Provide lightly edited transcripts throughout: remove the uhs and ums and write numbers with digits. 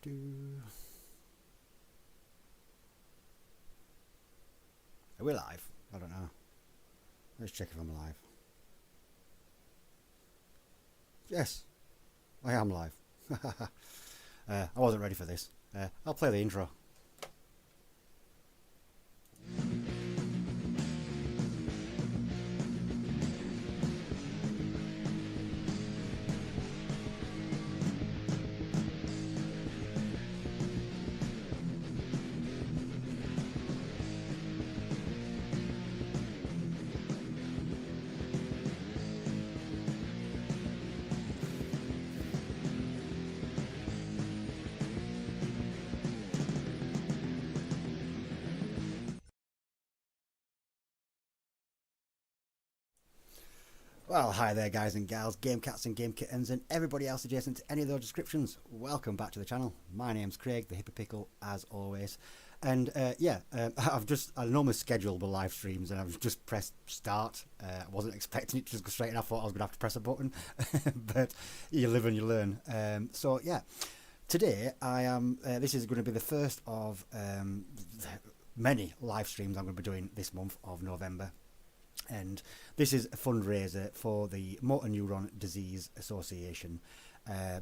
Are we live? I don't know. Let's check if I'm live. Yes, I am live. I wasn't ready for this. I'll play the intro. Well, hi there guys and gals, game cats and game kittens and everybody else adjacent to any of those descriptions. Welcome back to the channel. My name's Craig, the Hippy Pickle, as always. And I normally schedule the live streams and I've just pressed start. I wasn't expecting it to just go straight in. I thought I was going to have to press a button, but you live and you learn. Today I am, this is going to be the first of many live streams I'm going to be doing this month of November. And this is a fundraiser for the Motor Neuron Disease Association.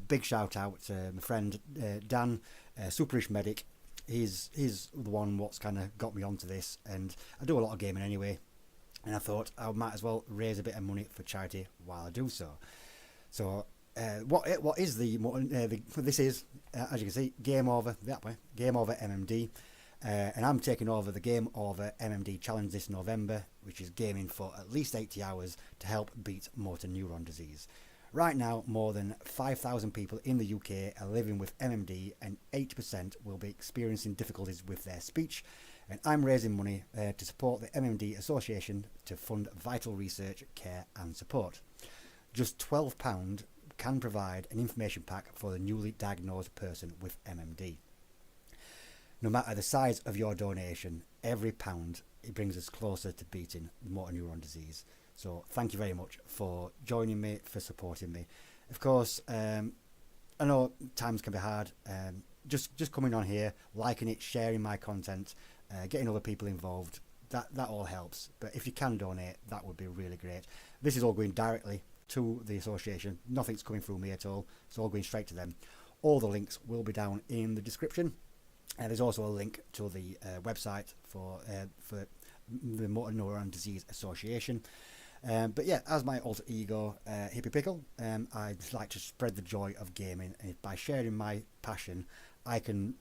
Big shout out to my friend Dan, Superish Medic. He's the one what's kind of got me onto this, and I do a lot of gaming anyway, and I thought I might as well raise a bit of money for charity while I do so. So what is this is, as you can see, Game Over, that way, Game Over MND. And I'm taking over the Game Over MND challenge this November, which is gaming for at least 80 hours to help beat motor neuron disease. Right now, more than 5,000 people in the UK are living with MND, and 80% will be experiencing difficulties with their speech. And I'm raising money to support the MND Association to fund vital research, care and support. Just £12 can provide an information pack for the newly diagnosed person with MND. No matter the size of your donation, every pound, it brings us closer to beating the motor neuron disease. So thank you very much for joining me, for supporting me. Of course, I know times can be hard. Just coming on here, liking it, sharing my content, getting other people involved, that all helps. But if you can donate, that would be really great. This is all going directly to the association. Nothing's coming through me at all. It's all going straight to them. All the links will be down in the description. There's also a link to the website for the Motor Neuron Disease Association. But yeah, as my alter ego, Hippy Pickle, I'd like to spread the joy of gaming, and by sharing my passion, I can,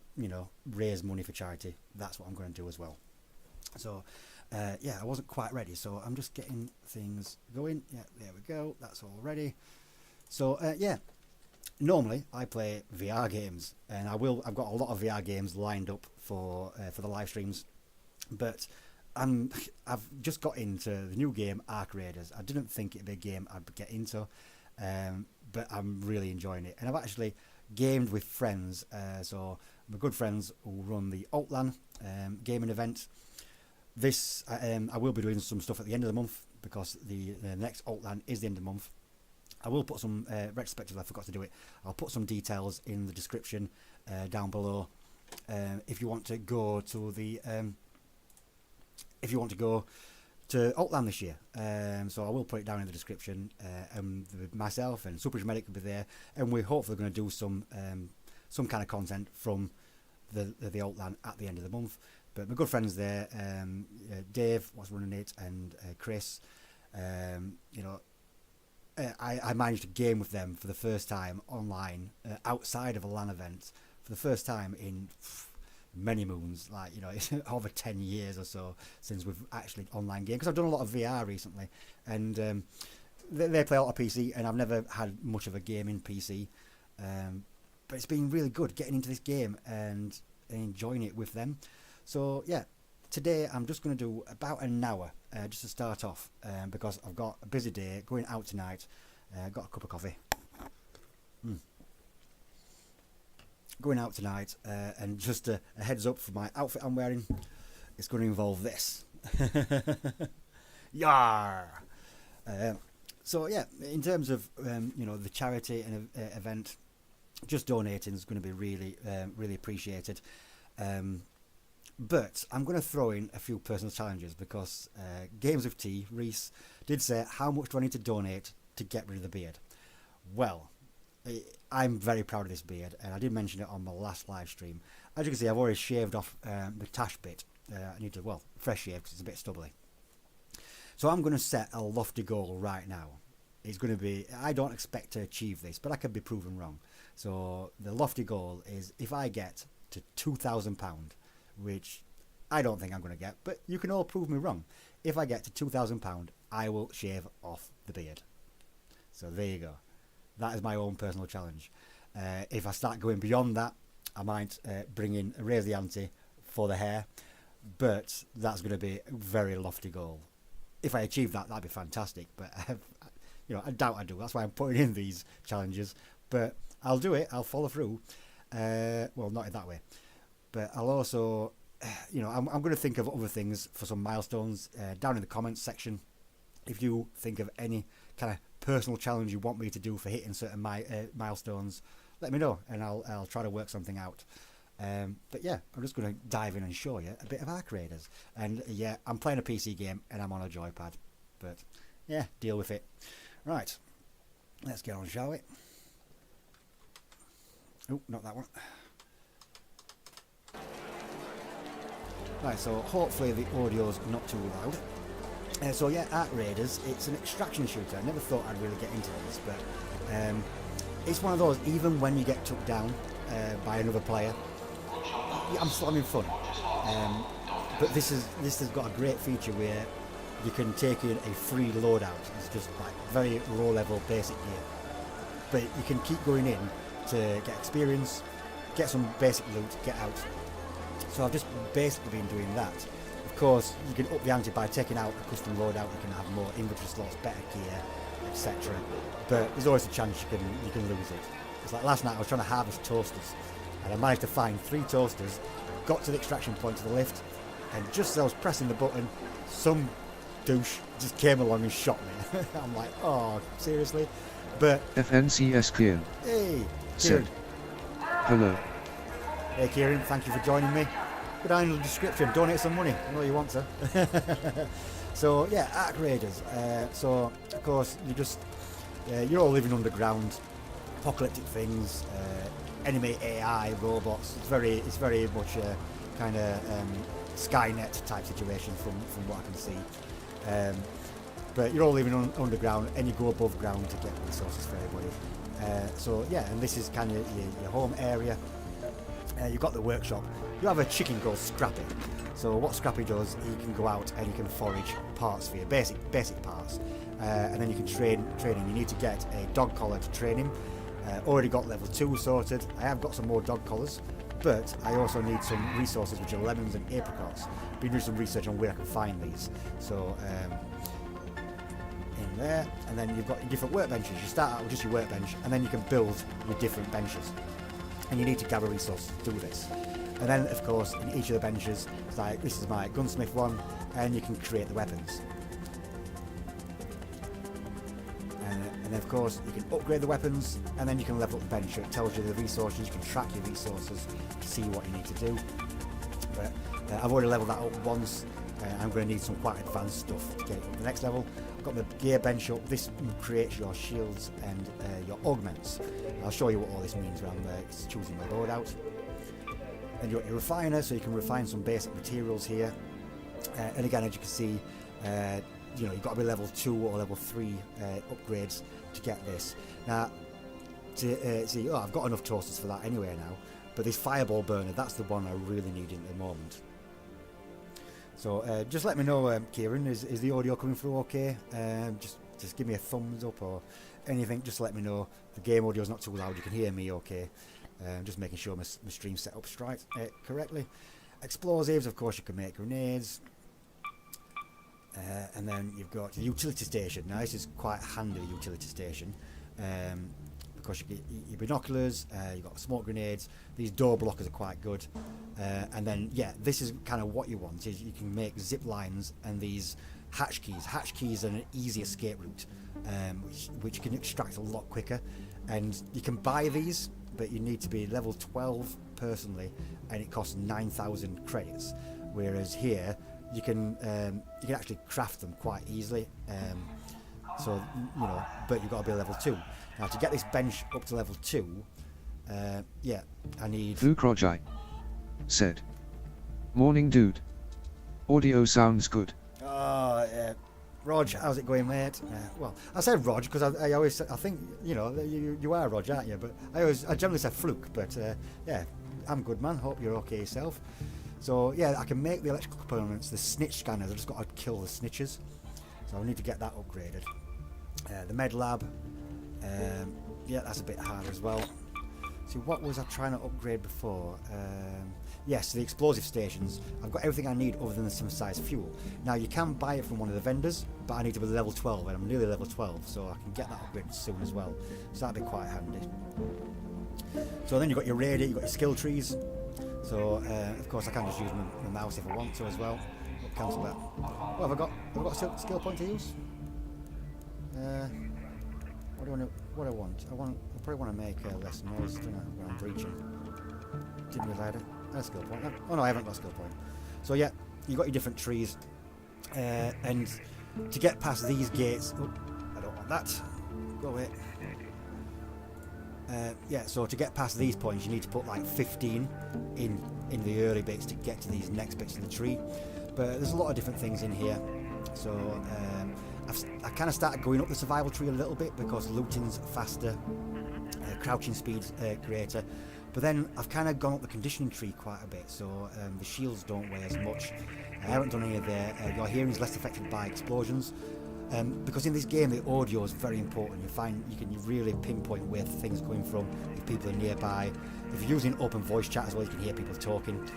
raise money for charity. That's what I'm going to do as well. So, yeah, I wasn't quite ready, so I'm just getting things going. Yeah, there we go. That's all ready. So, yeah. Normally, I play VR games, and I've got a lot of VR games lined up for the live streams, but I've just got into the new game Ark Raiders. I didn't think it'd be a game I'd get into, but I'm really enjoying it, and I've actually gamed with friends. So my good friends who run the Altlan gaming event. This I will be doing some stuff at the end of the month, because the next Altlan is the end of the month. I will put some retrospectives. I forgot to do it. I'll put some details in the description down below if you want to go to the Altland this year. So I will put it down in the description. And myself and Super Medic will be there, and we're hopefully going to do some kind of content from the Altland at the end of the month. But my good friends there, Dave was running it, and Chris, I managed to game with them for the first time online outside of a LAN event for the first time in many moons. It's over 10 years or so since we've actually online gamed, because I've done a lot of VR recently, and they play a lot of PC, and I've never had much of a gaming PC, but it's been really good getting into this game and enjoying it with them. So yeah, today I'm just going to do about an hour just to start off, because I've got a busy day, going out tonight. Got a cup of coffee. Going out tonight, and just a heads up for my outfit I'm wearing, it's going to involve this. Yar! So yeah, in terms of the charity and event, just donating is going to be really appreciated. But I'm going to throw in a few personal challenges because Games of Tea, Reese, did say, how much do I need to donate to get rid of the beard? Well, I'm very proud of this beard, and I did mention it on my last live stream. As you can see, I've already shaved off the tash bit. I need to, well, fresh shave because it's a bit stubbly. So I'm going to set a lofty goal right now. It's going to be, I don't expect to achieve this, but I could be proven wrong. So the lofty goal is if I get to £2,000, which I don't think I'm going to get, but you can all prove me wrong. If I get to £2,000, I will shave off the beard. So there you go. That is my own personal challenge. If I start going beyond that, I might raise the ante for the hair, but that's going to be a very lofty goal. If I achieve that, that'd be fantastic. But I doubt I do. That's why I'm putting in these challenges. But I'll do it. I'll follow through. Well, not in that way. But I'll also, I'm going to think of other things for some milestones down in the comments section. If you think of any kind of personal challenge you want me to do for hitting certain milestones, let me know, and I'll try to work something out. But yeah, I'm just going to dive in and show you a bit of Arc Raiders. And yeah, I'm playing a PC game and I'm on a joypad. But yeah, deal with it. Right, let's get on, shall we? Oh, not that one. Right, so hopefully the audio's not too loud. So yeah, Arc Raiders, it's an extraction shooter. I never thought I'd really get into this, but it's one of those, even when you get took down by another player, I'm still having fun. But this has got a great feature where you can take in a free loadout. It's just like very low level basic gear. But you can keep going in to get experience, get some basic loot, get out. So I've just basically been doing that. Of course, you can up the ante by taking out a custom loadout. You can have more inventory slots, better gear, etc. But there's always a chance you can lose it. It's like last night I was trying to harvest toasters, and I managed to find 3 toasters. Got to the extraction point to the lift, and just as I was pressing the button, some douche just came along and shot me. I'm like, oh, seriously? But FNCSQ. Hey, Kieran. Hello. Hey Kieran, thank you for joining me. Go down in the description, donate some money. I know you want to. So yeah, Arc Raiders. So of course you're all living underground, apocalyptic things, enemy AI, robots. It's very much a kind of Skynet type situation from what I can see. But you're all living underground, and you go above ground to get resources for everybody. So yeah, and this is kind of your home area. You've got the workshop. You have a chicken called Scrappy. So what Scrappy does, he can go out and you can forage parts for you, basic parts, and then you can train him. You need to get a dog collar to train him. Already got level 2 sorted. I have got some more dog collars, but I also need some resources, which are lemons and apricots. Been doing some research on where I can find these. So in there, and then you've got your different workbenches. You start out with just your workbench, and then you can build your different benches. And you need to gather resources to do this. And then, of course, in each of the benches, it's like, this is my gunsmith one, and you can create the weapons. And then, of course, you can upgrade the weapons, and then you can level up the bench. So it tells you the resources, you can track your resources, see what you need to do. But I've already leveled that up once. I'm going to need some quite advanced stuff to get it up to the next level. I've got the gear bench up. This creates your shields and your augments. I'll show you what all this means around there. It's choosing my loadout. Then you've got your refiner, so you can refine some basic materials here. And again, as you can see, you've got to be level 2 or level 3 upgrades to get this. Now, I've got enough toasters for that anyway now. But this fireball burner, that's the one I really need at the moment. So just let me know, Kieran, is the audio coming through okay? Just give me a thumbs up or anything, just let me know. The game audio is not too loud, you can hear me okay. Just making sure my stream's set up correctly. Explosives, of course you can make grenades. And then you've got the utility station. Now this is quite handy, the utility station. Because you get your binoculars, you've got smoke grenades, these door blockers are quite good. And then, yeah, this is kind of what you want, is you can make zip lines and these hatch keys. Hatch keys are an easy escape route, which you can extract a lot quicker. And you can buy these but you need to be level 12 personally, and it costs 9,000 credits. Whereas here, you can actually craft them quite easily. So you know, but you've got to be level 2. Now to get this bench up to level 2, yeah, I need. Vukrojai said, "Morning, dude. Audio sounds good." Oh, Rog, how's it going, mate? Well, I said Rog because I always, I think, you know, you are Rog, aren't you? But I generally say Fluke, but yeah, I'm good, man. Hope you're okay yourself. So yeah, I can make the electrical components, the snitch scanners. I've just got to kill the snitches, so I need to get that upgraded. The med lab, yeah, that's a bit harder as well. See, what was I trying to upgrade before? Yes, the explosive stations. I've got everything I need other than the synthesized fuel. Now, you can buy it from one of the vendors, but I need to be level 12, and I'm nearly level 12, so I can get that upgraded soon as well. So that'd be quite handy. So then you've got your radar, you've got your skill trees. So, of course, I can just use my mouse if I want to as well. I'll cancel that. What have I got? Have I got a skill point to use? What do I want? I probably want to make less noise, don't I, when I'm breaching. Didn't realise it. A skill point. Oh no, I haven't got a skill point. So yeah, you've got your different trees, and to get past these gates, oh, I don't want that. Go away. Yeah, so to get past these points, you need to put like 15 in the early bits to get to these next bits of the tree. But there's a lot of different things in here. So I kind of started going up the survival tree a little bit because looting's faster, crouching speed's greater. But then I've kind of gone up the conditioning tree quite a bit, so the shields don't weigh as much. I haven't done any of your hearing's less affected by explosions. Because in this game the audio is very important. You can really pinpoint where things are coming from, if people are nearby. If you're using open voice chat as well, you can hear people talking.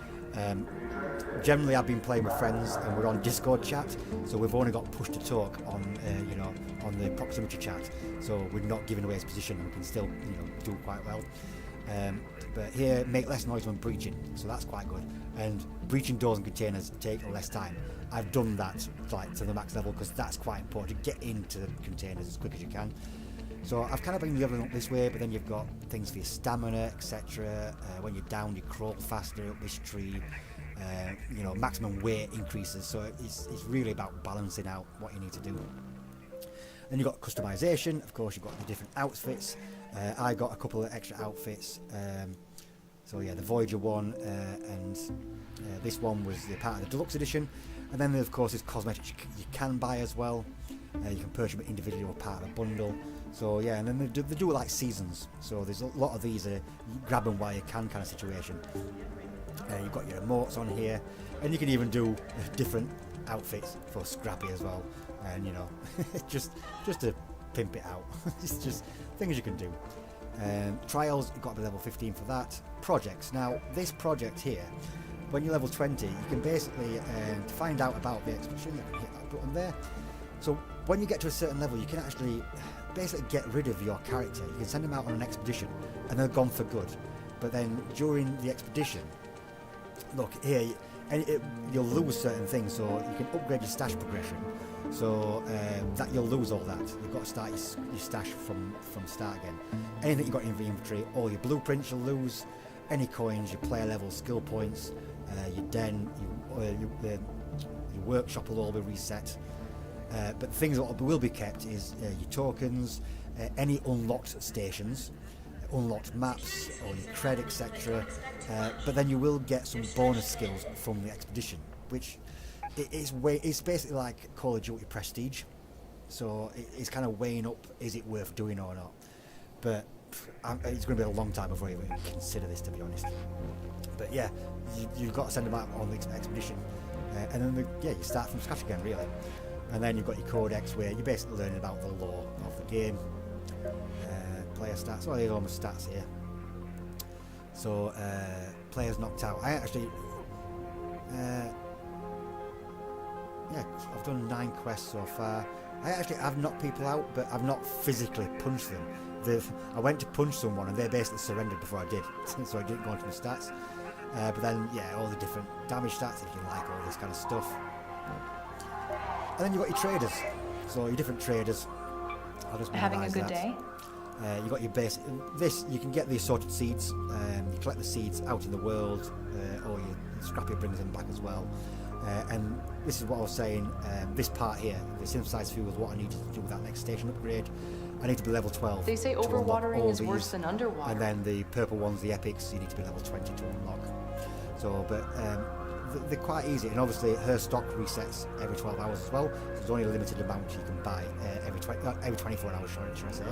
Generally I've been playing with friends and we're on Discord chat, so we've only got push to talk on on the proximity chat, so we're not giving away his position and we can still do quite well. But here, make less noise when breaching, so that's quite good. And breaching doors and containers take less time. I've done that like to the max level because that's quite important to get into the containers as quick as you can. So I've kind of been leveling up this way, but then you've got things for your stamina, etc. When you're down, you crawl faster up this tree. Maximum weight increases, so it's really about balancing out what you need to do. Then you've got customization. Of course, you've got the different outfits. I got a couple of extra outfits. So yeah, the Voyager one and this one was the part of the deluxe edition. And then of course there's cosmetics you can buy as well. You can purchase them individually or part of a bundle. So yeah, and then they do it like seasons. So there's a lot of these you grab them while you can kind of situation. You've got your emotes on here, and you can even do different outfits for Scrappy as well. And just to pimp it out. It's just things you can do. Trials, you've got to be level 15 for that. Projects. Now, this project here, when you're level 20, you can basically to find out about the expedition, you can hit that button there. So when you get to a certain level, you can actually basically get rid of your character. You can send them out on an expedition, and they're gone for good. But then during the expedition, look here, you'll lose certain things, so you can upgrade your stash progression. So that you'll lose all that. You've got to start your stash from start again. Anything you've got in your inventory, all your blueprints you'll lose, any coins, your player level skill points, your den, your workshop will all be reset. But things that will be kept is your tokens, any unlocked stations, unlocked maps, or your cred, etc. But then you will get some bonus skills from the expedition, which it's basically like Call of Duty Prestige. So it's kind of weighing up, is it worth doing or not? But it's going to be a long time before you even consider this, to be honest. But yeah, you've got to send them out on the expedition, and then you start from scratch again, really. And then you've got your codex, where you're basically learning about the lore of the game. Player stats. Oh, there's all my stats here. So players knocked out. I actually, I've done 9 quests so far. I actually have knocked people out, but I've not physically punched them. I went to punch someone and they basically surrendered before I did, so I didn't go into the stats. But then, all the different damage stats, if you like, all this kind of stuff. And then you've got your traders. So your different traders. I'll just having a good that. day? You got your base. This you can get the assorted seeds. You collect the seeds out in the world, or your Scrappy brings them back as well. And this is what I was saying. This part here, the synthesized fuel, is what I need to do with that next station upgrade. I need to be level 12. They say overwatering is worse than underwater. And then the purple ones, the epics, you need to be level 20 to unlock. So, but they're quite easy, and obviously her stock resets every 12 hours as well. So there's only a limited amount you can buy every 24 hours, should I say.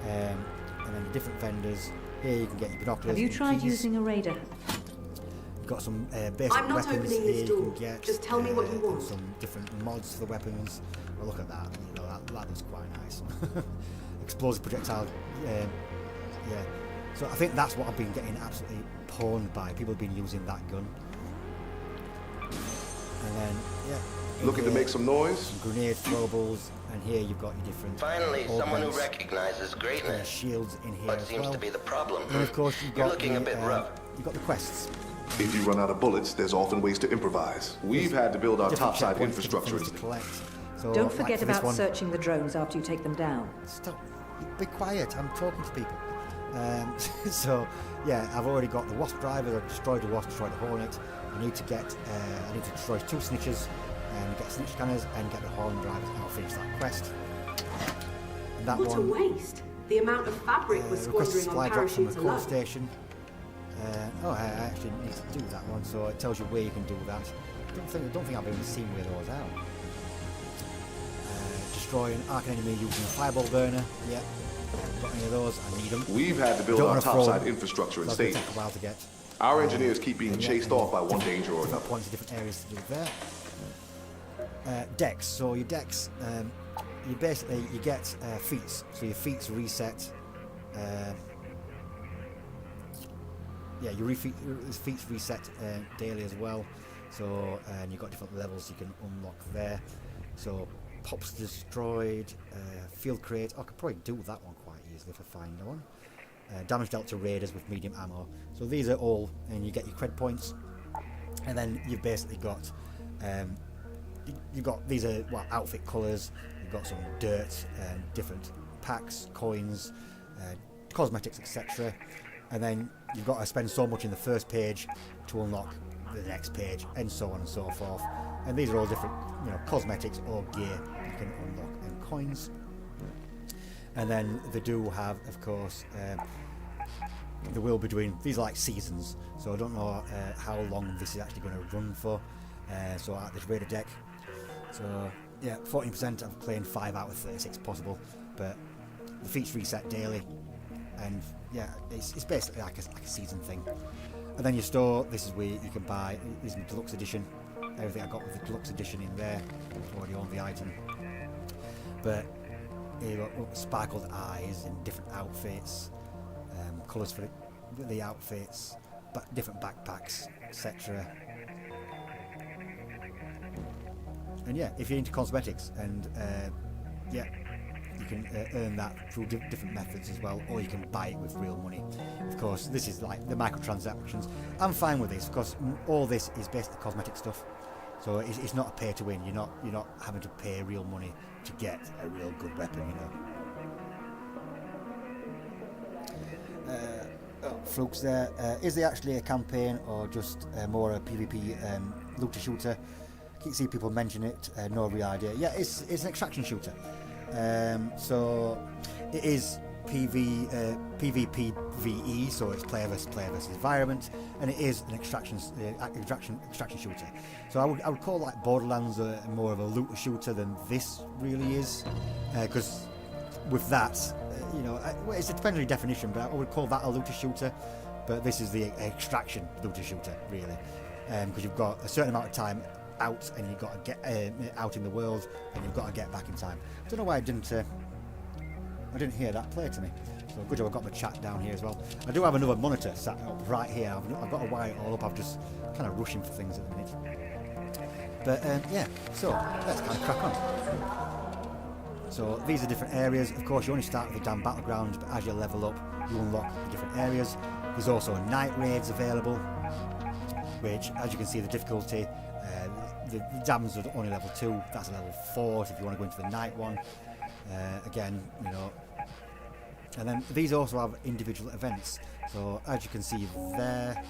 And then the different vendors. Here you can get your binoculars. Have you tried using a radar? You've got some basic I'm not weapons opening here this you door. can get. Just tell me what you want. Some different mods for the weapons. Well, look at that. You know, that looks quite nice. Explosive projectile. Yeah. So I think that's what I've been getting absolutely pawned by. People have been using that gun. And then, looking to make some noise? Some grenade throwables, and here you've got your different. Finally, someone who recognizes greatness. Shields in here What as seems well. to be the problem? And of course, you've You're got looking a bit rough. You've got the quests. If you run out of bullets, there's often ways to imprise. We've had to build our Different topside checkpoints, infrastructure. different things to collect. So, Don't like forget for this about one, searching the drones after you take them down. Stop. Be quiet. I'm talking to people. So, yeah, I've already got the Wasp driver. I've destroyed the Wasp, destroyed the Hornet. I need to destroy 2 snitches, and get snitch scanners, and get the Hornet drivers, and I'll finish that quest. And that What one, a waste! The amount of fabric we're request squandering supply on drop from the parachutes core alone. station. I actually need to do that one, so it tells you where you can do that. I don't think I've even seen where those are. Destroy an arc enemy using a fireball burner. Yeah, haven't got any of those. I need them. We've had to build Don't our wanna throw topside them. infrastructure in That's going stages. to take a while to get. Our engineers keep being Yeah, chased and off by one danger or different another. points, different areas to do there. Decks. So your decks, you basically you get feats. So your feats reset. Your feats reset daily as well. So and you've got different levels you can unlock there. So pops destroyed, field crate. I could probably do that one quite easily if I find one. Damage dealt to raiders with medium ammo. So these are all, and you get your cred points. And then you've basically got, these are outfit colours. You've got some dirt, different packs, coins, cosmetics, etc. And then you've got to spend so much in the first page to unlock the next page, and so on and so forth. And these are all different, cosmetics or gear you can unlock, and coins. And then they do have, of course, they will be doing, these are like seasons, so I don't know how long this is actually going to run for. So at this raider deck, so yeah, 14%. I'm playing 5 out of 36 possible, but the feats reset daily, and yeah, it's basically like a season thing. And then your store, this is where you can buy. This is the deluxe edition. Everything I got with the deluxe edition in there. I already own the item, but you've got sparkled eyes and different outfits, colours for the outfits, different backpacks, etc. And yeah, if you're into cosmetics, and yeah, you can earn that through different methods as well, or you can buy it with real money. Of course, this is like the microtransactions. I'm fine with this because all this is basically cosmetic stuff. So it's not a pay to win. You're not having to pay real money to get a real good weapon, Flukes there. Is there actually a campaign or just more a PvP looter shooter? Keep seeing people mention it. No real idea. Yeah, it's an extraction shooter. So it is PvPVE, so it's player versus environment, and it is an extraction shooter. So I would call like Borderlands more of a looter shooter than this really is, because with that, it depends on your definition, but I would call that a looter shooter. But this is the extraction looter shooter really, because you've got a certain amount of time out, and you've got to get out in the world, and you've got to get back in time. I don't know why I didn't hear that play to me. So good job I've got my chat down here as well. I do have another monitor sat up right here. I've got to wire it all up. I'm just kind of rushing for things at the minute. But yeah, so let's kind of crack on. So these are different areas. Of course, you only start with the damn battlegrounds, but as you level up, you unlock the different areas. There's also night raids available, which, as you can see, the difficulty. The dams are only level 2. That's a level 4 if you want to go into the night one. Again, And then these also have individual events. So as you can see there,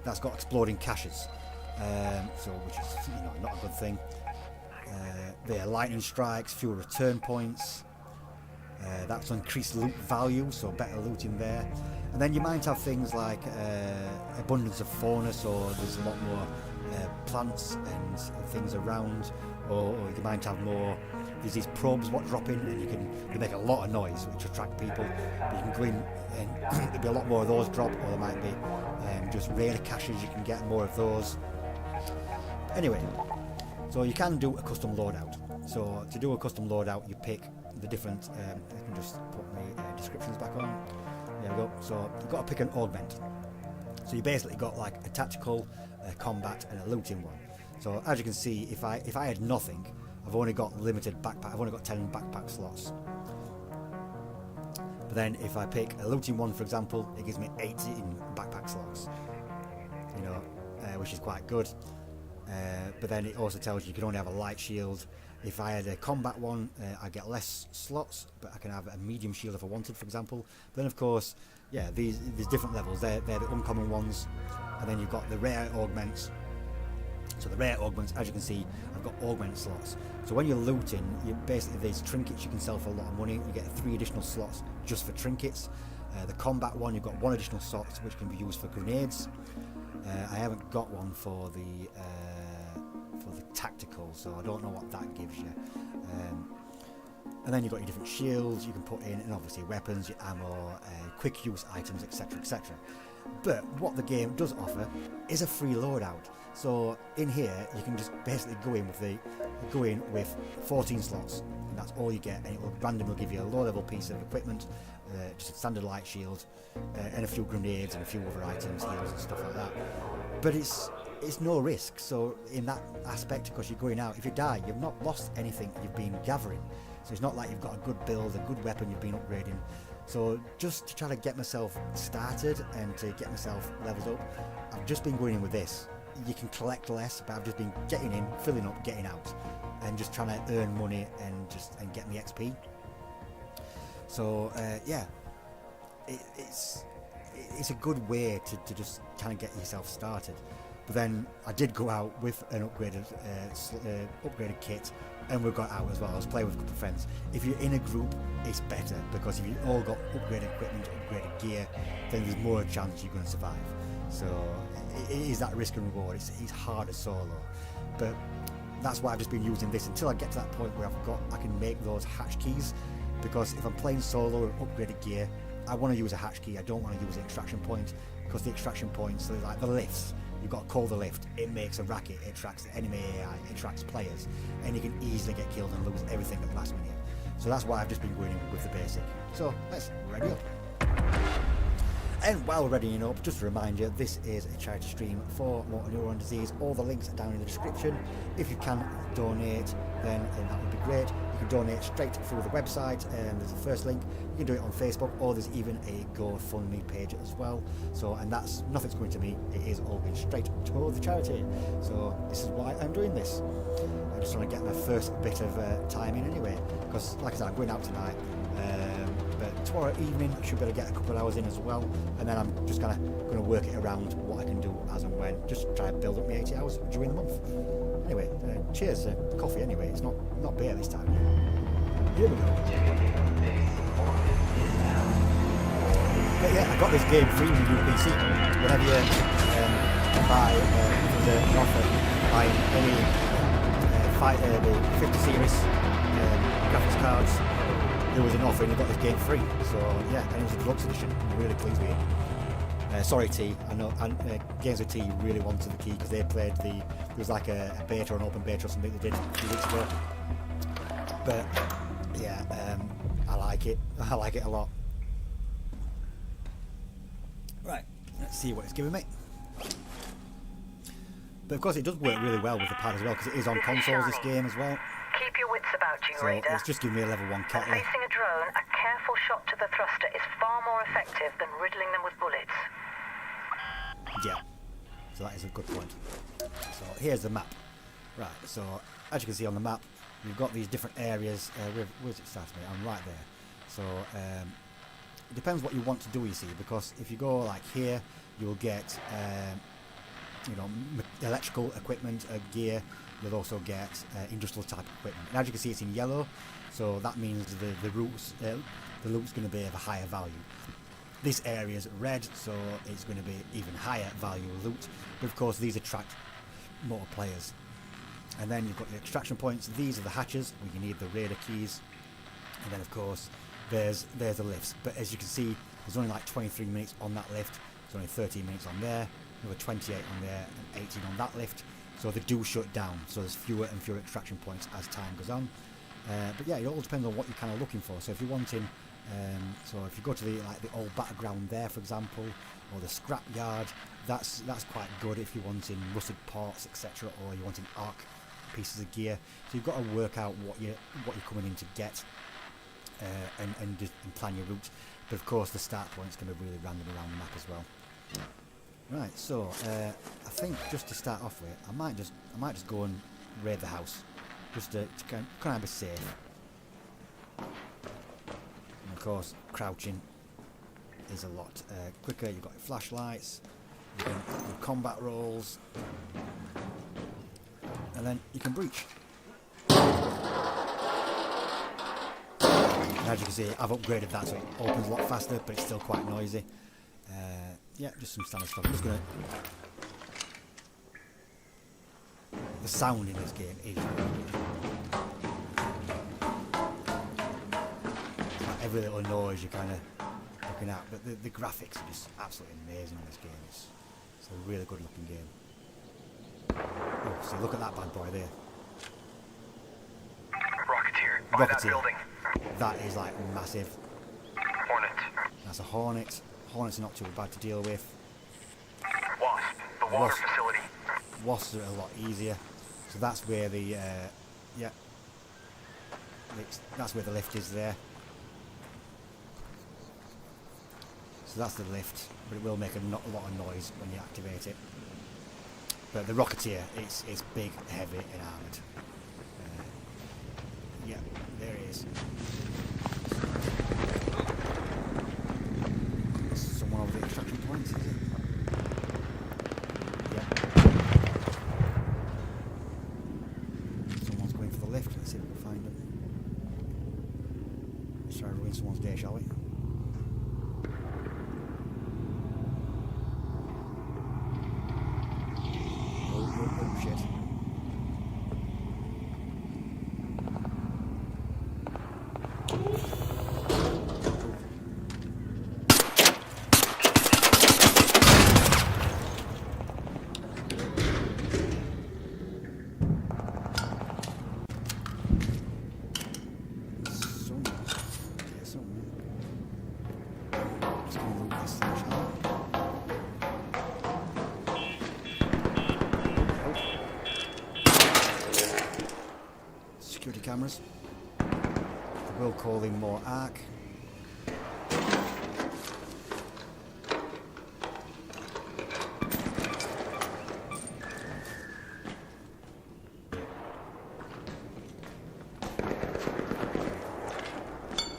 that's got exploding caches, so which is not a good thing. There are lightning strikes, fewer return points. That's increased loot value, so better looting there. And then you might have things like abundance of fauna, so there's a lot more plants and things around, or you might have more. There's these probes what drop in, and they make a lot of noise, which attract people. But you can go in, and there'll be a lot more of those drop, or there might be just raider caches. You can get more of those. Anyway, so you can do a custom loadout. So to do a custom loadout, you pick the different. I can just put my descriptions back on. There we go. So you've got to pick an augment. So you basically got like a tactical, a combat, and a looting one. So as you can see, if I had nothing, I've only got limited backpack. I've only got 10 backpack slots. But then if I pick a looting one, for example, it gives me 18 backpack slots. Which is quite good. But then it also tells you can only have a light shield. If I had a combat one, I get less slots, but I can have a medium shield if I wanted, for example. Then of course, yeah, there's different levels. They're the uncommon ones, and then you've got the rare augments. So the rare augments, as you can see, I've got augment slots. So when you're looting, there's trinkets you can sell for a lot of money. You get 3 additional slots just for trinkets. The combat one, you've got 1 additional slot which can be used for grenades. I haven't got one for the tactical, so I don't know what that gives you. And then you've got your different shields you can put in, and obviously weapons, your ammo, quick use items, etc, etc. But what the game does offer is a free loadout. So in here you can just basically go in with 14 slots, and that's all you get, and it will randomly give you a low level piece of equipment, just a standard light shield, and a few grenades and a few other items, heals and stuff like that. But it's no risk. So in that aspect, because you're going out, if you die, you've not lost anything you've been gathering. So it's not like you've got a good build, a good weapon you've been upgrading. So just to try to get myself started and to get myself leveled up, I've just been going in with this. You can collect less, but I've just been getting in, filling up, getting out, and just trying to earn money and get me XP. So yeah, it's a good way to just kind of get yourself started. But then I did go out with an upgraded kit, and we got out as well. I was playing with a couple of friends. If you're in a group, it's better, because if you all got upgraded equipment, upgraded gear, then there's more chance you're going to survive. So it is that risk and reward. It's harder solo, but that's why I've just been using this until I get to that point where I can make those hatch keys. Because if I'm playing solo with upgraded gear, I want to use a hatch key. I don't want to use the extraction point, because the extraction points, so like the lifts, you've got to call the lift, it makes a racket, it attracts the enemy AI, it attracts players, and you can easily get killed and lose everything at the last minute. So that's why I've just been going in with the basic. So let's ready up. And while readying up, just to remind you, this is a charity stream for motor neuron disease. All the links are down in the description. If you can donate, then that would be great. You can donate straight through the website, and there's the first link. You can do it on Facebook, or there's even a GoFundMe page as well. So, and that's nothing's going to me. It is all going straight to the charity. So this is why I'm doing this. I'm just trying to get my first bit of time in anyway, because like I said, I'm going out tonight. But tomorrow evening I should be able to get a couple of hours in as well, and then I'm just going to work it around what I can do as and when. Just try to build up my 80 hours during the month. Anyway, cheers to coffee anyway. It's not beer this time. Here we go. But yeah, I got this game free with your PC. Whenever you buy an offer, buy any the 50 series graphics cards, there was an offer and you got this game free. So yeah, and it was a deluxe edition. I'm really pleased with it. Sorry T, I know Games with T really wanted the key, because they played there was like a beta or an open beta or something they did a few weeks ago. But yeah, I like it a lot. Right, let's see what it's giving me. But of course it does work really well with the pad as well, because it is on consoles, this game as well. Keep your wits about you, So Raider. it's just giving me a level 1 kettle. Facing a drone, a careful shot to the thruster is far more effective than riddling them with bullets. Yeah, so that is a good point. So here's the map. Right, so as you can see on the map, you've got these different areas. Where's it starting? I'm right there. So it depends what you want to do, you see, because if you go like here, you'll get you know, electrical equipment, gear. You'll also get industrial type equipment. And as you can see, it's in yellow, so that means the loot's going to be of a higher value. This area is red, so it's going to be even higher value loot. But of course, these attract more players. And then you've got the extraction points. These are the hatches where you need the raider keys. And then of course, there's the lifts. But as you can see, there's only like 23 minutes on that lift. There's only 13 minutes on there. Another 28 on there, and 18 on that lift. So they do shut down. So there's fewer and fewer extraction points as time goes on. But yeah, it all depends on what you're kind of looking for. So if you're wanting, so if you go to the old battleground there, for example, or the scrap yard, that's quite good if you're wanting rusted parts, etc., or you're wanting arc pieces of gear. So you've got to work out what you're coming in to get, and plan your route. But of course, the start point's going to be really random around the map as well. Right, so I think just to start off with, I might just go and raid the house, just to kind of be safe. And of course, crouching is a lot quicker. You've got your flashlights, you can your combat rolls, and then you can breach. And as you can see, I've upgraded that so it opens a lot faster, but it's still quite noisy. Yeah, just some standard stuff. I'm just gonna. The sound in this game is really good. Like every little noise you're kind of looking at, but the graphics are just absolutely amazing in this game. It's a really good looking game. Oh, so look at that bad boy there. Rocketeer, by that building. That is like massive. Hornet. That's a Hornet. Hornets are not too bad to deal with. Wasp, the water facility. Wasps are a lot easier. So that's where the yeah, that's where the lift is there. So that's the lift, but it will make a lot of noise when you activate it. But the Rocketeer, it's big, heavy, and armoured. Yeah, there it is. Someone over the extraction point, is it? Yeah. Someone's going for the lift. Let's see if we can find them. Let's try to ruin someone's day, shall we? Oh, shit. Security cameras. I will call in more arc.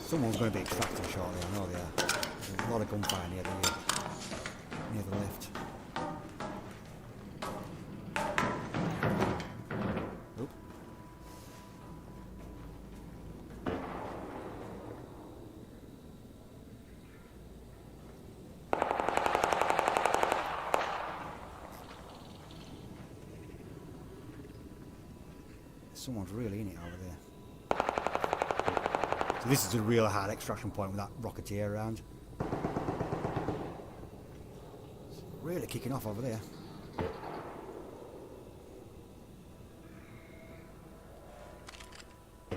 Someone's going to be extracted shortly, I know they are. There's a lot of gunfire near the lift. Oop. Someone's really in it over there. So this is a real hard extraction point with that Rocketeer around. It's really kicking off over there. A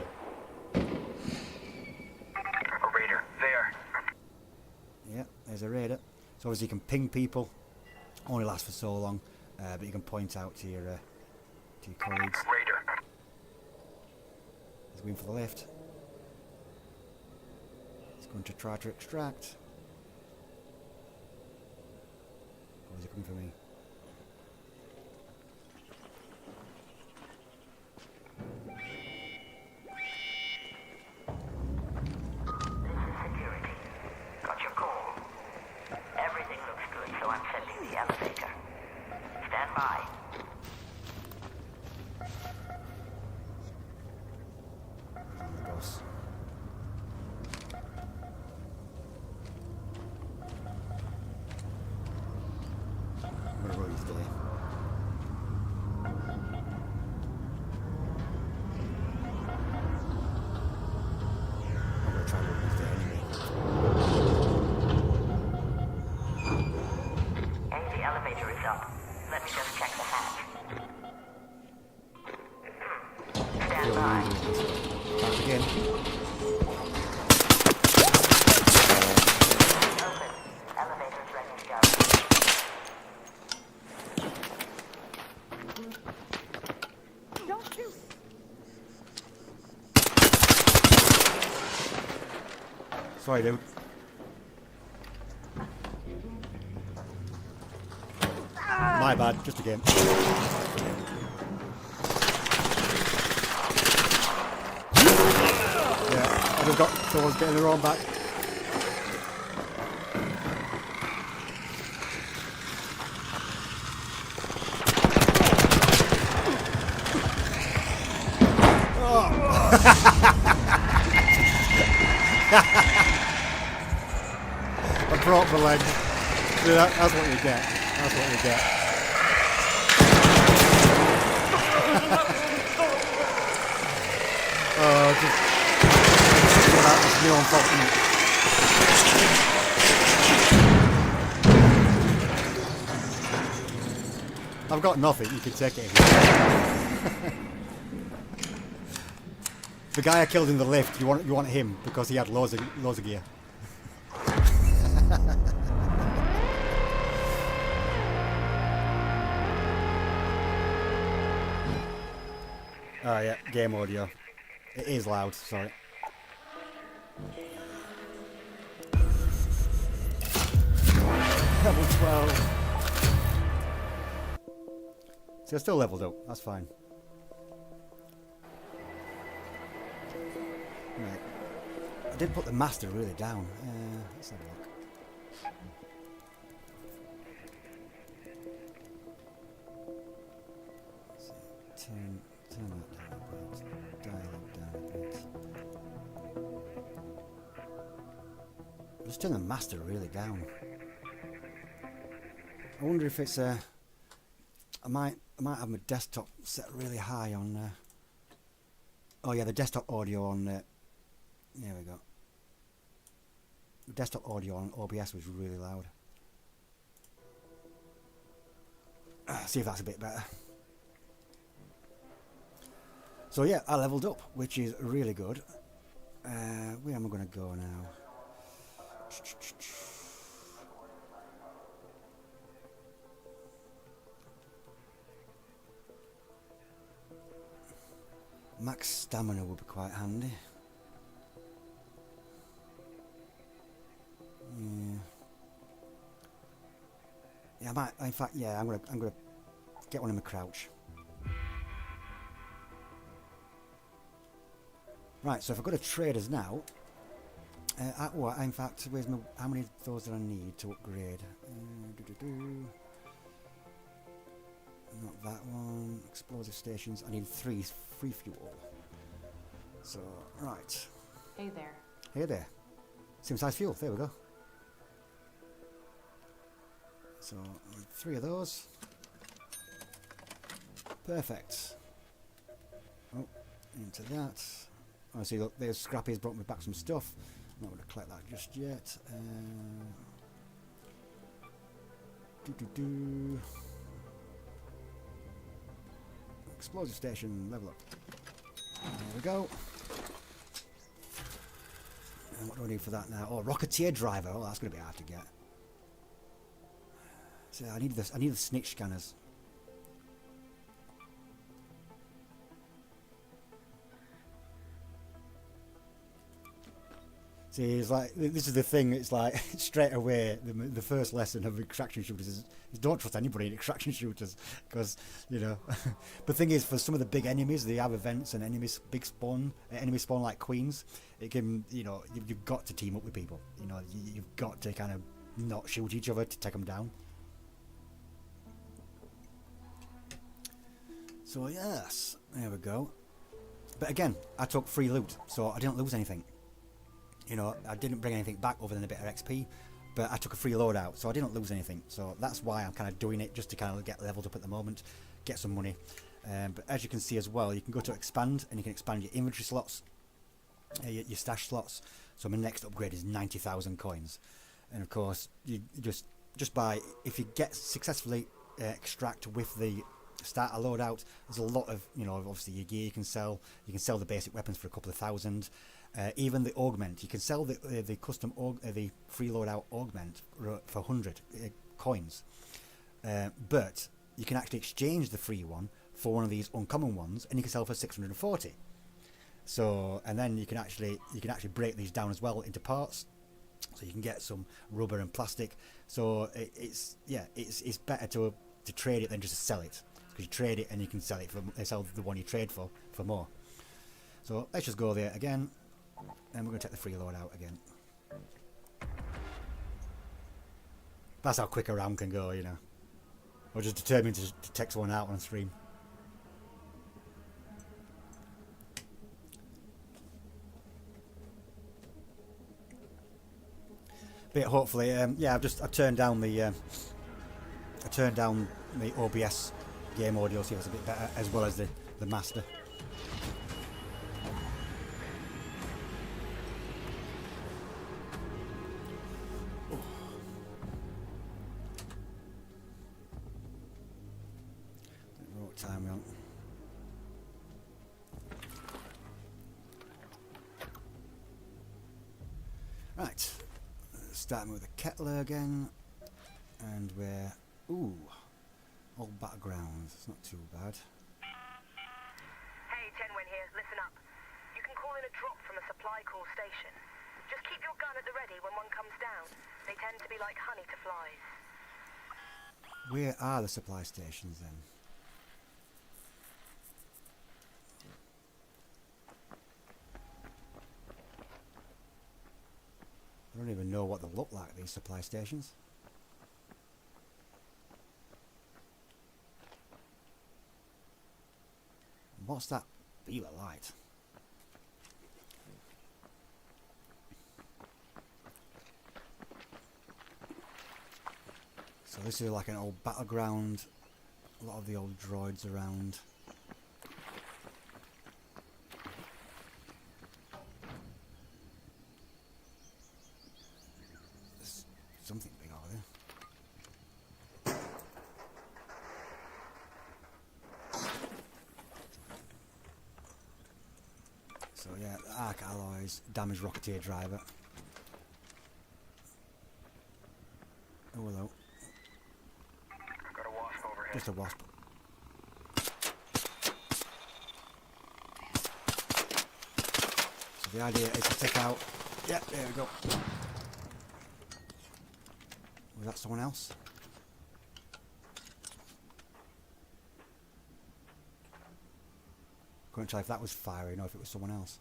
raider, there. Yeah, there's a raider. So obviously you can ping people. Only lasts for so long, but you can point out to your colleagues. Raider. He's going for the lift. He's going to try to extract. Or is he coming for me? Got your the elevator. Stand by. On the bus. I'm gonna ruin his day. I'm gonna try and ruin his day anyway. Hey, the elevator is up. Let me just check the hatch. Stand by. Back again. Open. Elevator's ready to go. Sorry, dude. My bad, just a game. Yeah, I just got someone's getting the wrong back. I broke my leg. See, that's what you get. That's what you get. Just that was your own fault, isn't it? I've got nothing. You can take it. If you want. The guy I killed in the lift. You want him because he had loads of gear. Oh yeah, game audio. It is loud, sorry. Level 12. See, I still leveled up, that's fine. Right. I did put the master really down. Let's have a look. Turn that down a bit. Dial it down a bit. Just turn the master really down. I wonder if it's I might have my desktop set really high on. Oh yeah, the desktop audio on. There we go. The desktop audio on OBS was really loud. See if that's a bit better. So yeah, I leveled up, which is really good. Where am I going to go now? Max stamina would be quite handy. Yeah, I might. In fact, yeah, I'm gonna get one in my crouch. Right, so if I go to traders now, in fact, where's my? How many of those do I need to upgrade? Not that one. Explosive stations. I need 3 free fuel. So right. Hey there. Hey there. Same size fuel. There we go. So I need 3 of those. Perfect. Oh, into that. Oh, see, look, there's Scrappy's brought me back some stuff. I'm not going to collect that just yet. Explosive station, level up. There we go. And what do I need for that now? Oh, Rocketeer driver. Oh, that's going to be hard to get. So I need this. I need the snitch scanners. See, it's like, this is the thing, it's like, straight away, the first lesson of extraction shooters is don't trust anybody in extraction shooters, because, you know, the thing is, for some of the big enemies, they have events and enemies, enemy spawn like queens, it can, you know, you've got to team up with people, you know, you've got to kind of not shoot each other to take them down. So yes, there we go. But again, I took free loot, so I didn't lose anything. You know, I didn't bring anything back other than a bit of XP, but I took a free loadout, so I didn't lose anything. So that's why I'm kind of doing it, just to kind of get leveled up at the moment, get some money. But as you can see as well, you can go to expand, and you can expand your inventory slots, your stash slots. So my next upgrade is 90,000 coins. And of course, you just by, if you get successfully extract with the starter loadout, there's a lot of, you know, obviously your gear you can sell. You can sell the basic weapons for a couple of thousand. Even the augment, you can sell the custom the free loadout augment for 100 coins. But you can actually exchange the free one for one of these uncommon ones, and you can sell for 640. So, and then you can actually break these down as well into parts, so you can get some rubber and plastic. So it's better to trade it than just to sell it, because you trade it and you can sell it for the one you trade for more. So let's just go there again, and we're going to take the free load out again. That's how quick a round can go, you know. We're just determined to take one out on stream. But hopefully, yeah, I've turned down the OBS game audio, see if it's a bit better, as well as the master. Don't know what time we're on. Right. Starting with the kettler again, and we're all battlegrounds. It's not too bad. Hey, Tenwin here. Listen up. You can call in a drop from a supply call station. Just keep your gun at the ready when one comes down. They tend to be like honey to flies. Where are the supply stations then? I don't even know what they look like, these supply stations. What's that beaver light? So this is like an old battleground. A lot of the old droids around. Something big over there. So yeah, arc alloys, damaged rocketeer driver. Oh hello. I've got a wasp overhead. Just a wasp. So the idea is to take out. Yeah, there we go. Was that someone else? Couldn't tell if that was firing or if it was someone else.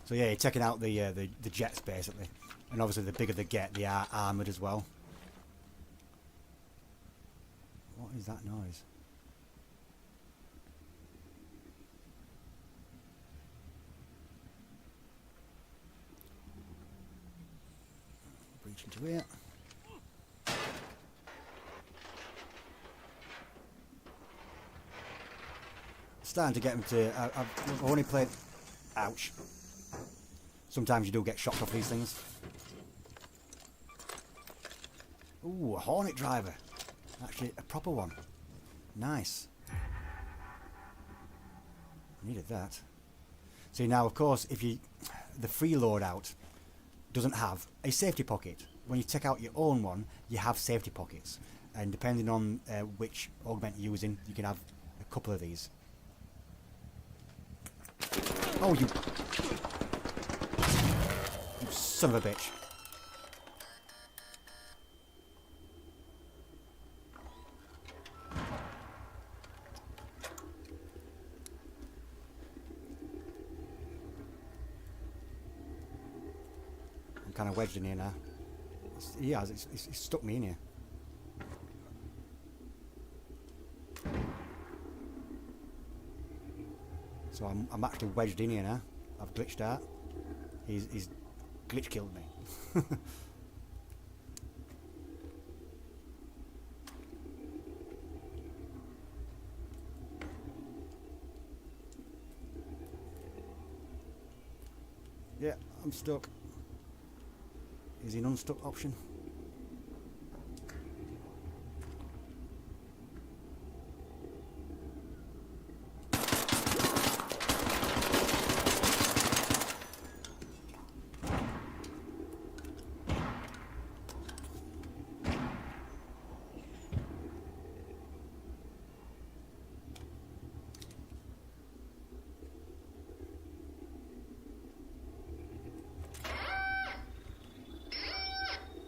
So yeah, you're checking out the jets basically, and obviously the bigger they get, they are armoured as well. What is that noise? Breach into here. Starting to get them to. I've only played. Ouch. Sometimes you do get shocked off these things. Ooh, a Hornet driver. Actually, a proper one. Nice. Needed that. See, now, of course, the free loadout doesn't have a safety pocket. When you take out your own one, you have safety pockets. And depending on which augment you're using, you can have a couple of these. Oh, you son of a bitch. kind of wedged in here now. He has. It's stuck me in here. So I'm actually wedged in here now. I've glitched out. He's glitch killed me. Yeah, I'm stuck. Is he an unstuck option?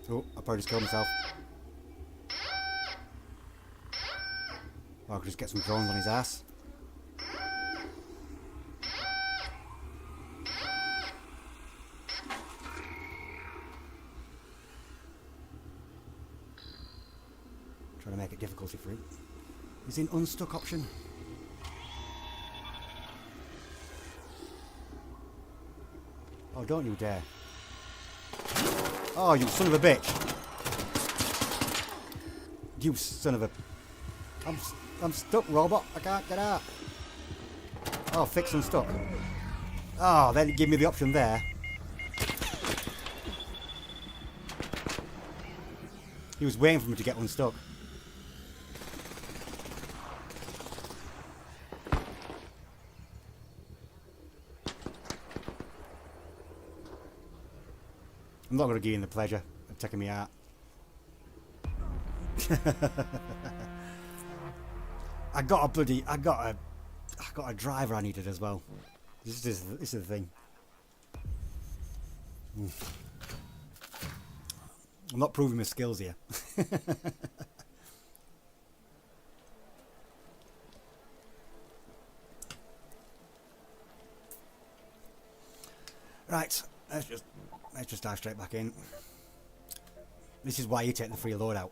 Oh, I probably just killed myself. Oh, I could just get some drones on his ass. Trying to make it difficulty free. Is he an unstuck option? Oh, don't you dare. Oh, you son of a bitch. You son of a... I'm stuck, robot. I can't get out. Oh, fix unstuck. Oh, they didn't give me the option there. He was waiting for me to get unstuck. I'm not going to give him the pleasure of taking me out. I got a driver I needed as well. This is the thing. I'm not proving my skills here. Right, let's just dive straight back in. This is why you take the free loadout.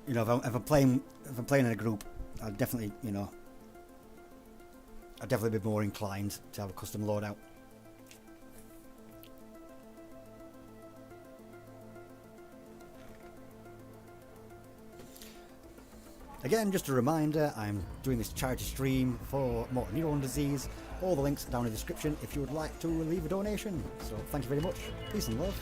You know, if I'm playing in a group, I'd definitely, you know, I'd definitely be more inclined to have a custom loadout. Again, just a reminder, I'm doing this charity stream for motor neuron disease. All the links are down in the description if you would like to leave a donation. So thank you very much. Peace and love.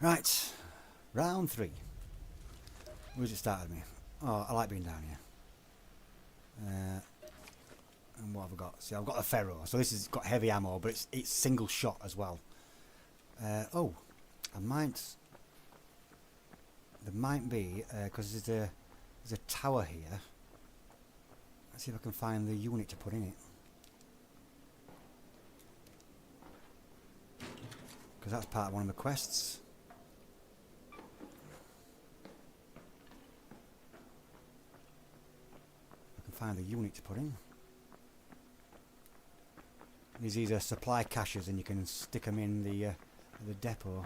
Right, round 3. Where's it started me? Oh, I like being down here. And what have I got? See, I've got a ferro, so this has got heavy ammo, but it's single shot as well. Oh, there might be, because there's a tower here. Let's see if I can find the unit to put in it. Because that's part of one of my quests. Find the unit to put in. These are supply caches, and you can stick them in the depot.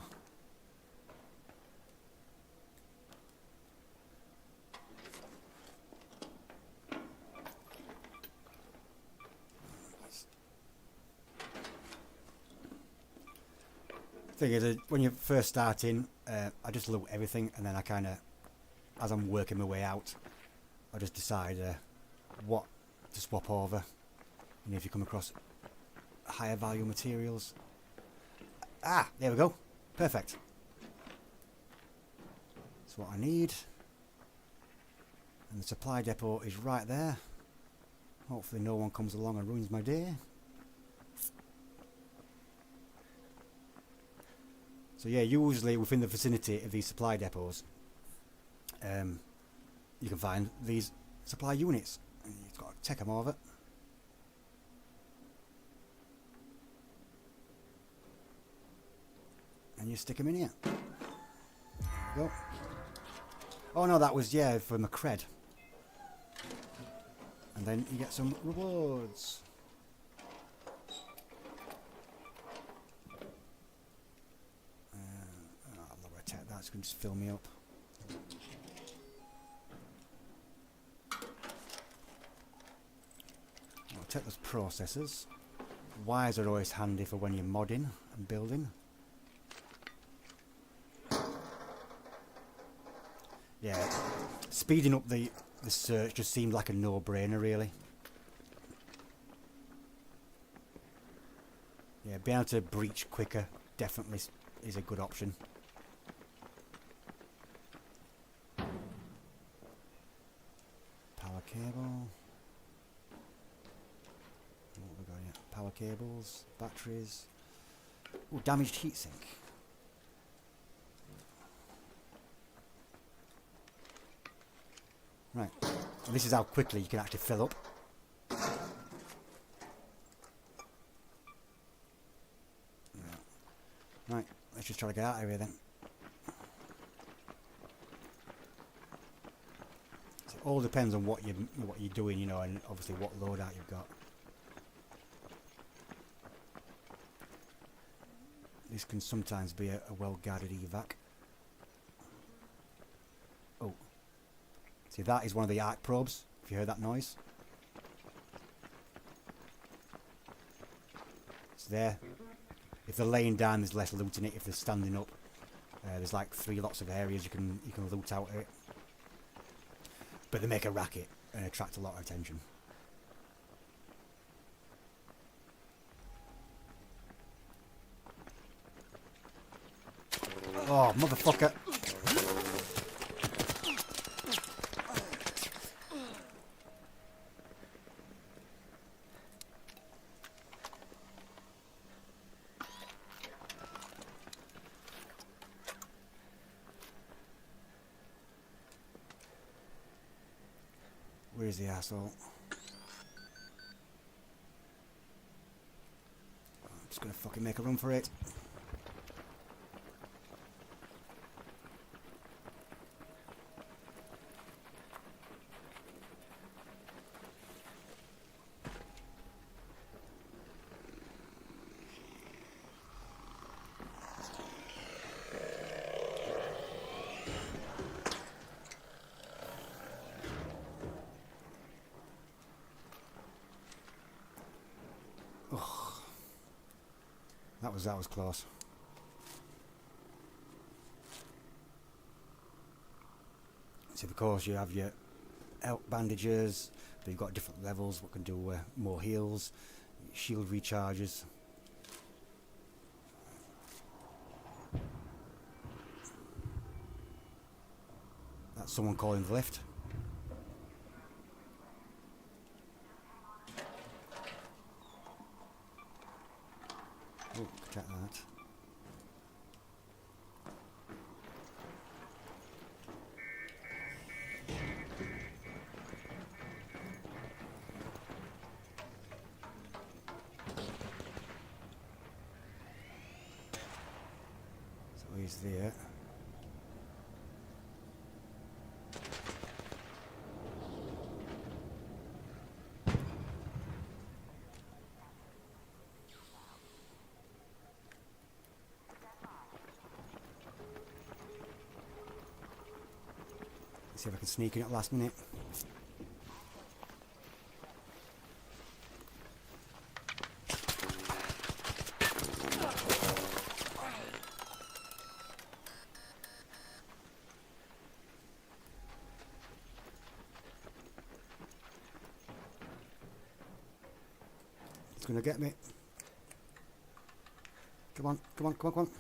Thing is, when you're first starting, I just loot everything, and then I kind of, as I'm working my way out, I just decide what to swap over. And if you come across higher value materials, there we go, perfect. That's what I need. And the supply depot is right there. Hopefully no one comes along and ruins my day. So yeah, usually within the vicinity of these supply depots, you can find these supply units. You've got to take them over. And you stick them in here. Go. Oh no, that was, yeah, for my cred. And then you get some rewards. I'm not going to take that, it's going to just fill me up. I'll take those processors. Wires are always handy for when you're modding and building. Yeah, speeding up the search just seemed like a no-brainer, really. Yeah, being able to breach quicker definitely is a good option. Power cable. What have we got here? Power cables, batteries. Oh, damaged heatsink. Right, and this is how quickly you can actually fill up. Right, let's just try to get out of here then. So it all depends on what you're doing, you know, and obviously what loadout you've got. This can sometimes be a well-guarded evac. Oh. See, that is one of the arc probes, if you heard that noise. It's there. If they're laying down, there's less loot in it. If they're standing up, there's like 3 lots of areas you can loot out of it. But they make a racket and attract a lot of attention. Oh, motherfucker! Where's the asshole? I'm just gonna fucking make a run for it. That was close. So of course you have your health bandages, but you've got different levels. What can do more heals, shield recharges. That's someone calling the lift. Oh, check that. So he's there. See if I can sneak in at the last minute. It's gonna get me. Come on, come on, come on, come on.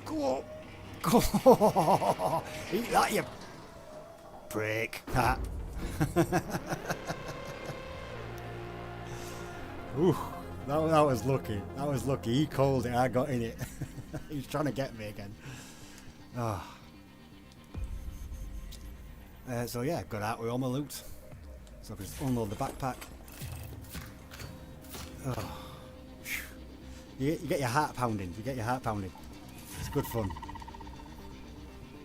Go on. Eat that, you prick. Ooh, that was lucky. That was lucky. He called it, I got in it. He's trying to get me again. Oh. So yeah, got out with all my loot. So I can just unload the backpack. Oh. You get your heart pounding. You get your heart pounding. It's good fun.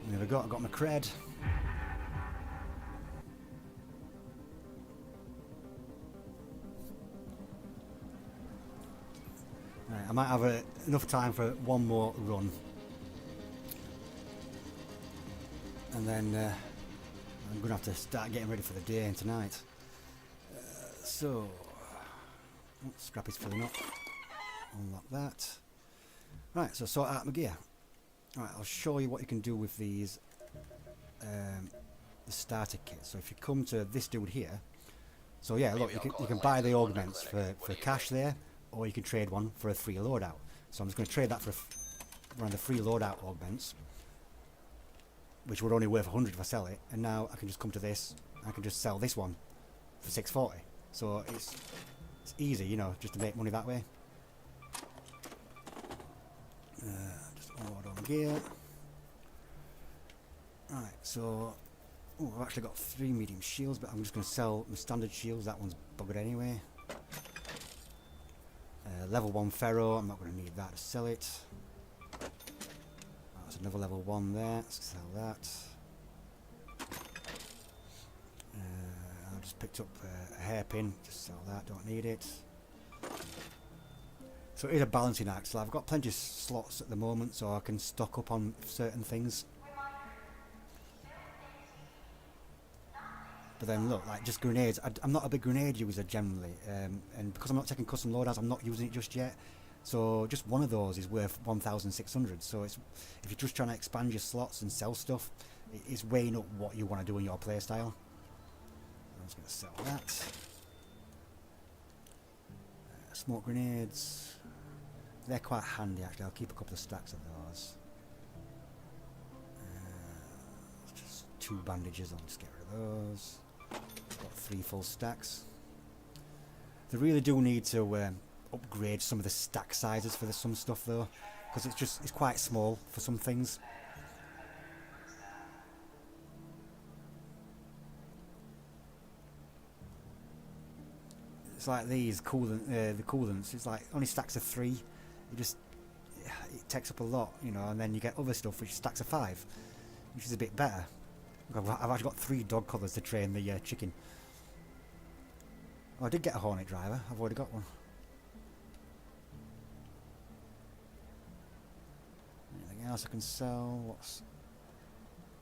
There we go. I got my cred. Right, I might have enough time for one more run, and then I'm gonna have to start getting ready for the day and tonight. So, Scrappy's filling up. Unlock that. Right, so sort out my gear. Right, I'll show you what you can do with these, the starter kit. So if you come to this dude here, so yeah, look, you can buy the augments for cash there, or you can trade one for a free loadout. So I'm just going to trade that for one of the free loadout augments, which would only worth 100 if I sell it. And now I can just come to this, I can just sell this one for 640. So it's easy, you know, just to make money that way. Just order on gear. Right, so I've actually got 3 medium shields, but I'm just going to sell my standard shields. That one's buggered anyway. Level 1 ferro, I'm not going to need that to sell it. That's another level 1 there. Let's sell that. I just picked up a hairpin. Just sell that. Don't need it. So it is a balancing act. So I've got plenty of slots at the moment, so I can stock up on certain things. But then look, like just grenades. I'm not a big grenade user generally, and because I'm not taking custom loadouts, I'm not using it just yet. So just one of those is worth 1,600. So it's, if you're just trying to expand your slots and sell stuff, it's weighing up what you want to do in your playstyle. I'm just going to sell that. Smoke grenades. They're quite handy actually. I'll keep a couple of stacks of those. Just 2 bandages. I'll just get rid of those. Got 3 full stacks. They really do need to upgrade some of the stack sizes for some stuff though, because it's quite small for some things. It's like these coolant, the coolants. It's like only stacks of 3. It takes up a lot, you know. And then you get other stuff which stacks of 5, which is a bit better. I've actually got 3 dog collars to train the chicken. Oh, I did get a Hornet driver. I've already got one. Anything else I can sell?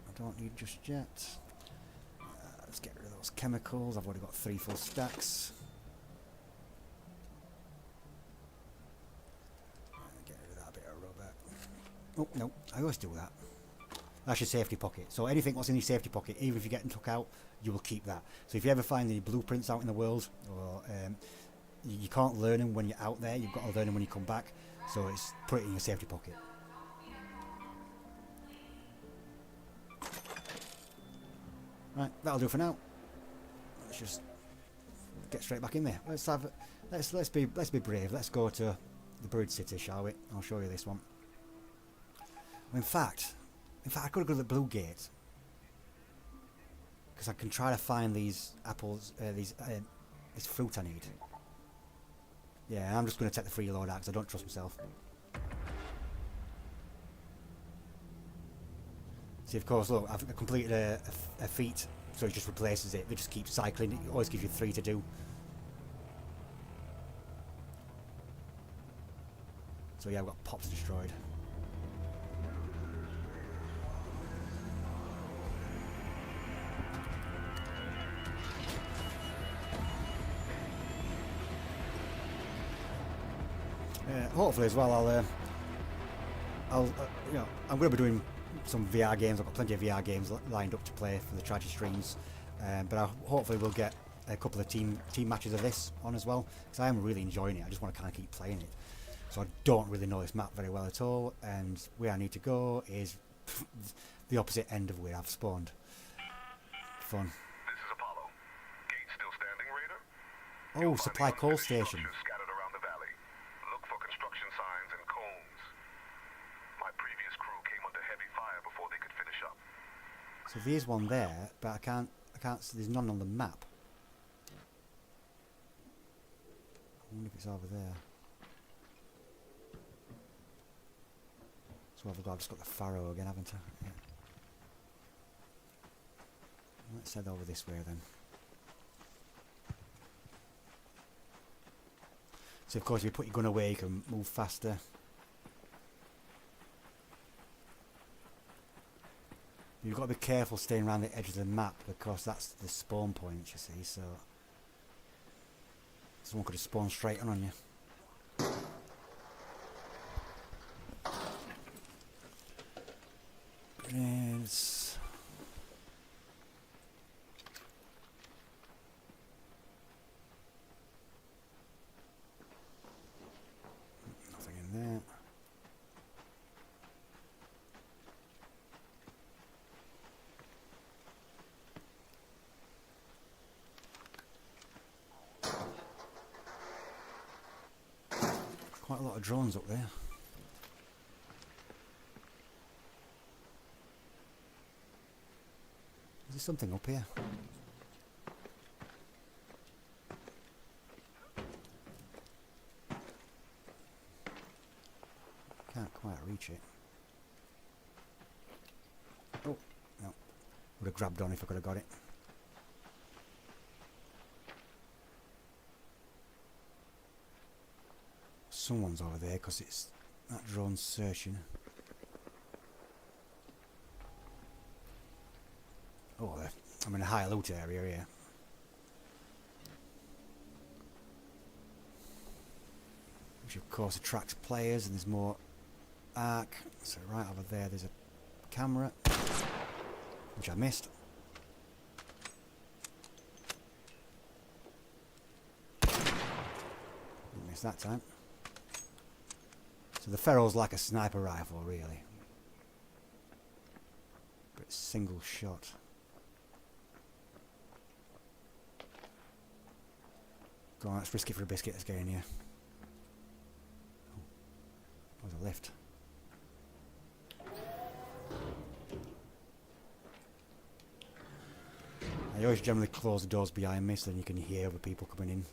I don't need just yet. Let's get rid of those chemicals. I've already got 3 full stacks. Get rid of that bit of rubber. Oh no, I always do that. That's your safety pocket. So anything what's in your safety pocket, even if you get took out, you will keep that. So if you ever find any blueprints out in the world, or you can't learn them when you're out there, you've got to learn them when you come back. So it's put it in your safety pocket. Right, that'll do for now. Let's just get straight back in there. Let's be brave. Let's go to the Bird City, shall we? I'll show you this one. In fact, I could go to the Blue Gate, because I can try to find these apples, this fruit I need. Yeah, I'm just going to take the free loadout because I don't trust myself. See, of course, look, I've completed a feat, so it just replaces it. They just keep cycling. It always gives you 3 to do. So yeah, I've got pops destroyed. Hopefully as well, I'll you know, I'm going to be doing some VR games. I've got plenty of VR games lined up to play for the Tragedy streams, but hopefully we'll get a couple of team matches of this on as well, because I am really enjoying it. I just want to kind of keep playing it. So I don't really know this map very well at all, and where I need to go is the opposite end of where I've spawned. Fun. This is Apollo. Gate still standing, Raider? Oh, supply coal station. Scattered around the valley. Look for construction signs and cones. My previous crew came under heavy fire before they could finish up. So there's one there, but I can't see, there's none on the map. I wonder if it's over there. So I've just got the Faro again, haven't I? Yeah. Let's head over this way then. So of course if you put your gun away you can move faster. You've got to be careful staying around the edge of the map because that's the spawn point, you see, so someone could have spawned straight on you. Grenades. Nothing in there. Quite a lot of drones up there. Is there something up here? Can't quite reach it. Oh, no. Would have grabbed on if I could have got it. Someone's over there because it's that drone's searching. Oh, I'm in a high loot area here. Which of course attracts players, and there's more arc. So right over there there's a camera, which I missed. Didn't miss that time. So the Ferro's like a sniper rifle, really. But it's single shot. Go on, let's risk it for a biscuit. Let's get in here. Oh, there's a lift. I always generally close the doors behind me so then you can hear other people coming in.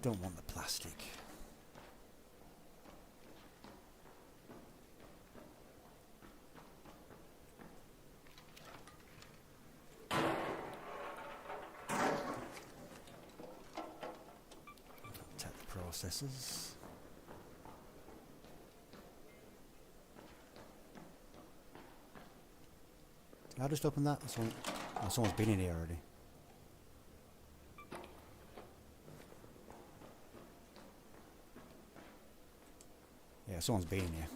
Don't want the plastic. Tech processors. Did I just open that? Someone's been in here already. Yeah, someone's been here.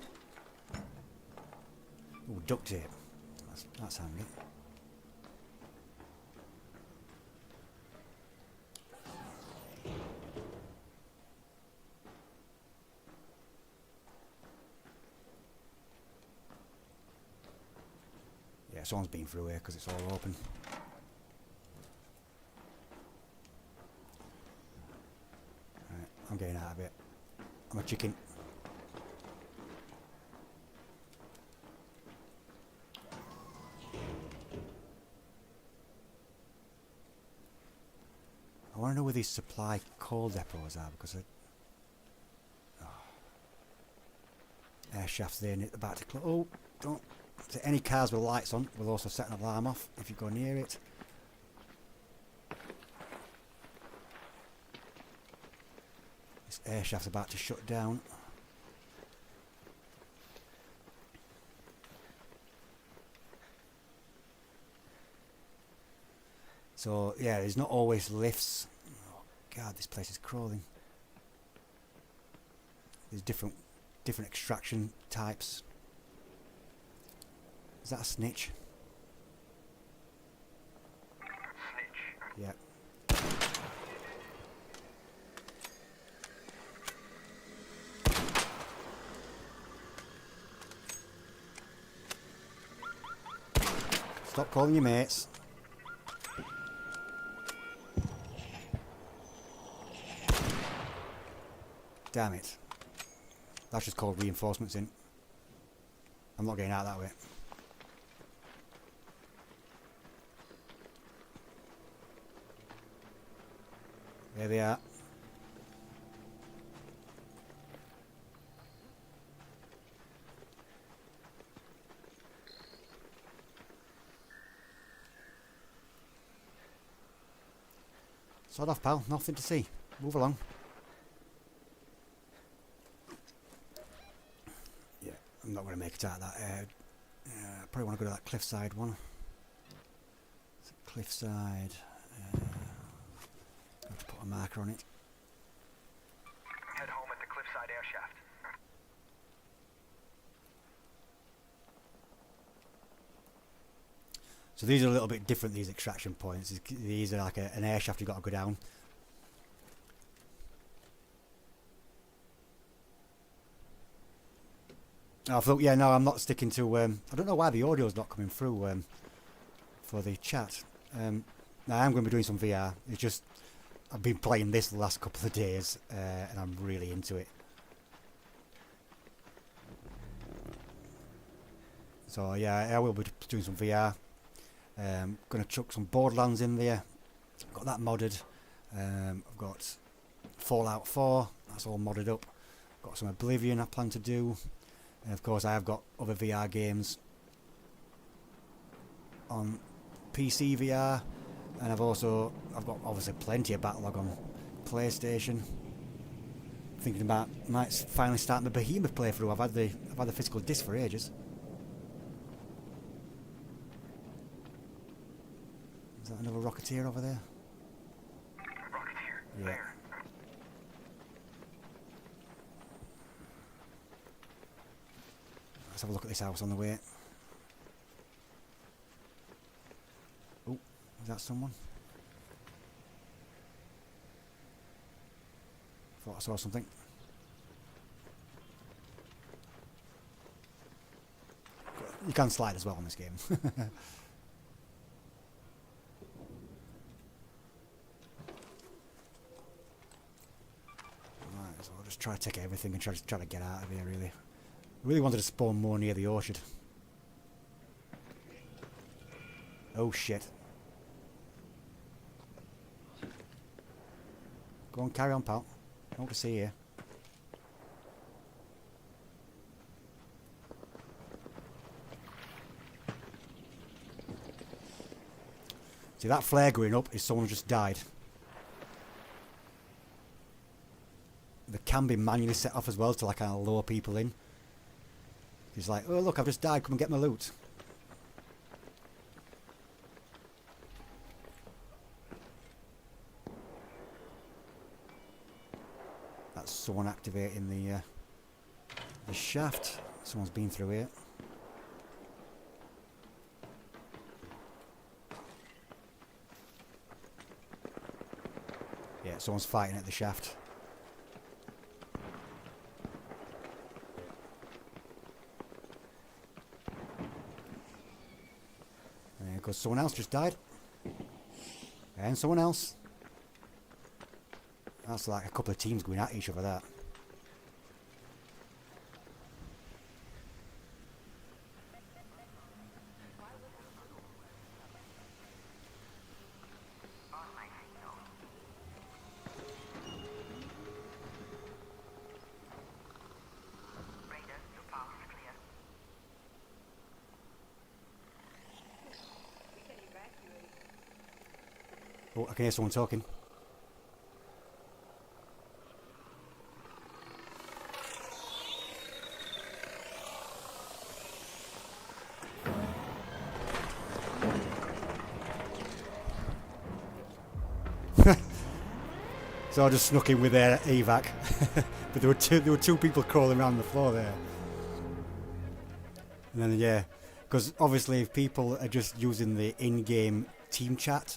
Ooh, duct tape. That's handy. Yeah, someone's been through here because it's all open. Right, I'm getting out of it. I'm a chicken. I want to know where these supply coal depots are because air shafts there and it's about to close. Oh, don't. So any cars with lights on will also set an alarm off if you go near it. This air shaft's about to shut down. So yeah, there's not always lifts. Oh god, this place is crawling. There's different extraction types. Is that a snitch? Snitch. Yeah. Stop calling your mates. Damn it. That's just called reinforcements in. I'm not getting out that way. There they are. Sod off, pal. Nothing to see. Move along. Yeah, I'm not going to make it out of that. Probably want to go to that cliffside one. Cliffside. I have to put a marker on it. Head home at the cliffside air shaft. So these are a little bit different, these extraction points. These are like an air shaft you've got to go down. I thought, yeah, no, I'm not sticking to... I don't know why the audio's not coming through for the chat. Now, I am going to be doing some VR. It's just, I've been playing this the last couple of days, and I'm really into it. So, yeah, I will be doing some VR. Going to chuck some Borderlands in there. Got that modded. I've got Fallout 4. That's all modded up. Got some Oblivion I plan to do. And of course I have got other VR games on PC VR, and I've got obviously plenty of backlog on PlayStation. Thinking about might finally start the Behemoth playthrough. I've had the physical disc for ages. Is that another Rocketeer over there? Rocketeer. Yeah. There. Let's have a look at this house on the way. Oh, is that someone? Thought I saw something. You can slide as well on this game. Right, so I'll just try to take everything and try to get out of here, really. I really wanted to spawn more near the orchard. Oh shit. Go on, carry on, pal. I want to see you. See, that flare going up is someone who just died. They can be manually set off as well to like kind of lure people in. He's like, oh look, I've just died, come and get my loot. That's someone activating the shaft. Someone's been through here. Yeah, someone's fighting at the shaft. Because someone else just died. And someone else. That's like a couple of teams going at each other, that. Oh, I can hear someone talking. So I just snuck in with their evac, but there were two people crawling around the floor there. And then yeah, because obviously if people are just using the in-game team chat,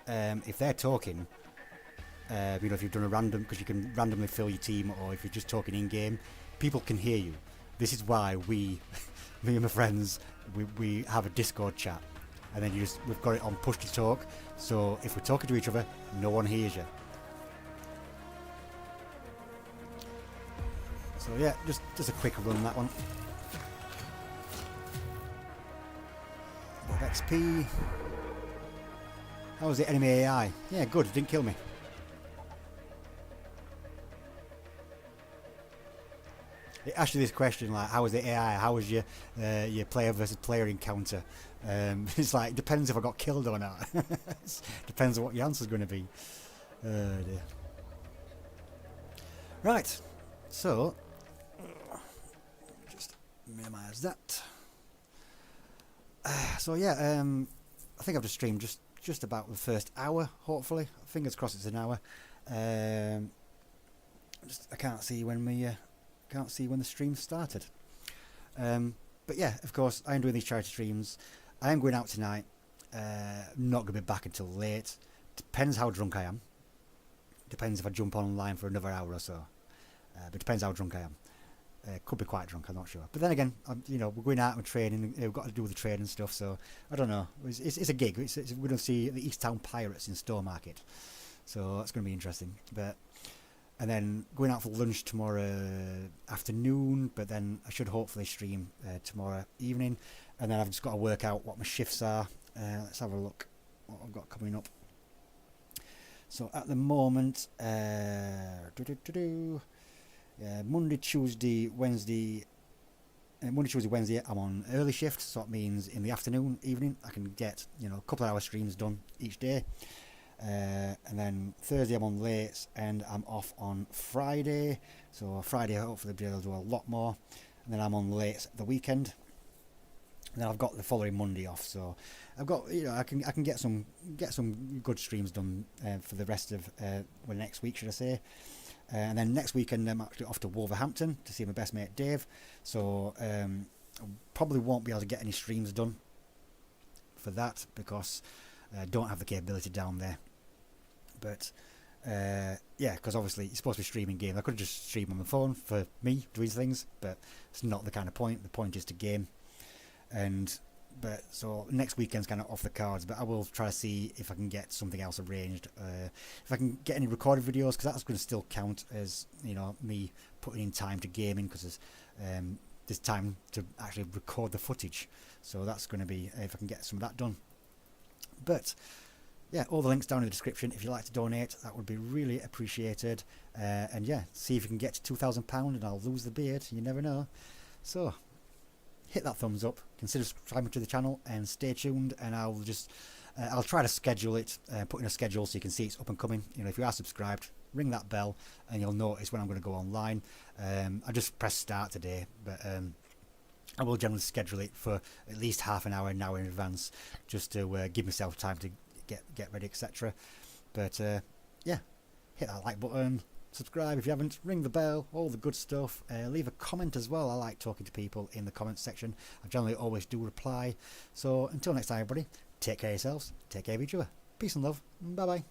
if they're talking, you know, if you've done a random, because you can randomly fill your team, or if you're just talking in-game, people can hear you. This is why me and my friends, we have a Discord chat, and then we've got it on push to talk, so if we're talking to each other, no one hears you. So yeah, just a quick run, that one. XP. How was the enemy AI? Yeah, good. Didn't kill me. It asks you this question like, how was the AI? How was your player versus player encounter? It's like, depends if I got killed or not. Depends on what your answer's going to be. Oh dear. Right, so just minimise that. So yeah, I think I've just streamed just about the first hour. Hopefully, fingers crossed it's an hour. I can't see when the stream started. But yeah, of course, I am doing these charity streams. I am going out tonight. Not going to be back until late. Depends how drunk I am. Depends if I jump online for another hour or so. But depends how drunk I am. Could be quite drunk, I'm not sure. But then again, we're going out and training. We've got to do the training stuff, so I don't know. It's a gig. We're going to see the East Town Pirates in Store Market, so that's going to be interesting. And then going out for lunch tomorrow afternoon. But then I should hopefully stream tomorrow evening. And then I've just got to work out what my shifts are. Let's have a look what I've got coming up. So at the moment, Monday, Tuesday, Wednesday, I'm on early shift, so that means in the afternoon, evening, I can get a couple of hour streams done each day. And then Thursday I'm on late, and I'm off on Friday. So Friday hopefully I'll be able to do a lot more, and then I'm on late the weekend. And then I've got the following Monday off, so I've got I can get some good streams done for the rest of next week, should I say. And then next weekend I'm actually off to Wolverhampton to see my best mate Dave, so I probably won't be able to get any streams done for that because I don't have the capability down there. But yeah, because obviously you're supposed to be streaming games. I could just stream on my phone for me doing things, but it's not the kind of point. The point is to game. So next weekend's kind of off the cards, but I will try to see if I can get something else arranged. If I can get any recorded videos, because that's going to still count as me putting in time to gaming, because there's time to actually record the footage. So that's going to be if I can get some of that done. But yeah, all the links down in the description. If you'd like to donate, that would be really appreciated. And yeah, see if you can get to £2,000 and I'll lose the beard. You never know. So hit that thumbs up, consider subscribing to the channel, and stay tuned. And I'll try to schedule it, put in a schedule so you can see it's up and coming. If you are subscribed, ring that bell and you'll notice when I'm going to go online. I just pressed start today, but I will generally schedule it for at least half an hour in advance, just to give myself time to get ready, etc. But yeah, hit that like button, subscribe if you haven't, ring the bell, all the good stuff. Leave a comment as well. I like talking to people in the comments section. I generally always do reply. So until next time, everybody, take care of yourselves, take care of each other. Peace and love. Bye bye.